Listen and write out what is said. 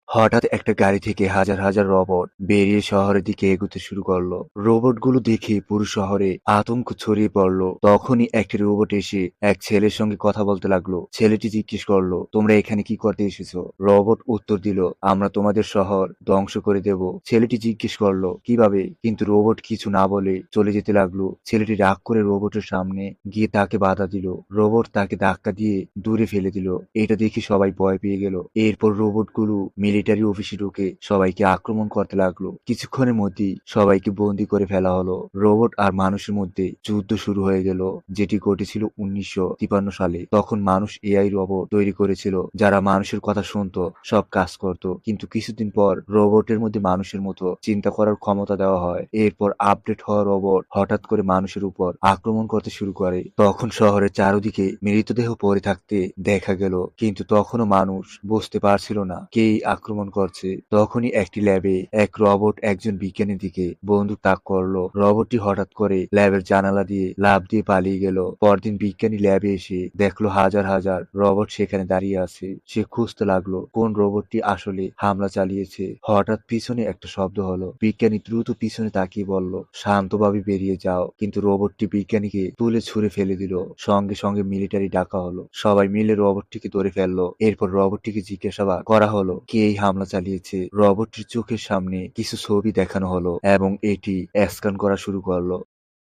হঠাৎ একটা গাড়ি থেকে হাজার হাজার রোবট বেরিয়ে শহরের দিকে এগোতে শুরু করলো। রোবটগুলো দেখে পুরো শহরে আতঙ্ক ছড়িয়ে পড়লো। তখনই একটি রোবট এসে এক ছেলের সঙ্গে কথা বলতে লাগলো। ছেলেটি জিজ্ঞেস করলো, তোমরা এখানে কি করতে এসেছো? রোবট উত্তর দিল, আমরা তোমাদের শহর ধ্বংস করে দেব। ছেলেটি জিজ্ঞেস করলো, কিভাবে? কিন্তু রোবট কিছু না বলে চলে যেতে লাগলো। ছেলেটি রাগ করে রোবটের সামনে গিয়ে তাকে বাধা দিল। রোবট তাকে ধাক্কা দিয়ে দূরে ফেলে দিল। এটা দেখে সবাই ভয় পেয়ে গেল। এরপর রোবটগুলো মিলিটারি অফিসে ঢুকে সবাইকে আক্রমণ করতে লাগলো। কিছুক্ষণের মধ্যেই সবাইকে বন্দি করে ফেলা হলো। রোবট আর মানুষের মধ্যে যুদ্ধ শুরু হয়ে গেল, যেটি ঘটেছিল 1953 সালে। তখন মানুষ এআই রোবট তৈরি করেছিল যারা মানুষের কথা শুনতো, সব কাজ করত। কিন্তু কিছুদিন পর রোবটের মধ্যে মানুষের মতো চিন্তা করার ক্ষমতা দেওয়া হয়। এরপর আপডেট হওয়া রোবট হঠাৎ করে মানুষের উপর আক্রমণ করতে শুরু করে। তখন শহরের চারদিকে মৃতদেহ পড়ে থাকতে দেখা গেল, কিন্তু তখনও মানুষ বুঝতে পারছিল না কেই আক্রমণ করছে। তখনই একটি ল্যাবে এক রোবট একজন বিজ্ঞানীর দিকে বন্দুক তাক করলো। রোবটটি হঠাৎ করে ল্যাবের জানালা দিয়ে লাফ দিয়ে পালিয়ে গেল। পরদিন বিজ্ঞানী ল্যাবে এসে দেখলো হাজার হাজার রোবট সেখানে দাঁড়িয়ে আছে। সে খুঁজতে লাগলো কোন রোবটটি আসলে হামলা চালিয়েছে। হঠাৎ পিছনে একটা শব্দ হলো। বিজ্ঞানী দ্রুত পিছনে তাকিয়ে বলল, শান্তভাবে বেরিয়ে যাও। কিন্তু রোবটটি বিজ্ঞানীকে তুলে ছুঁড়ে ফেলে দিল। সঙ্গে সঙ্গে মিলিটারি ডাকা হলো। সবাই মিলে রোবটটিকে ধরে ফেললো। এরপর রোবটটিকে জিজ্ঞাসাবাদ করা হলো কে এই হামলা চালিয়েছে। রোবটটির চোখের সামনে কিছু ছবি দেখানো হলো এবং এটি স্ক্যান করা শুরু করলো।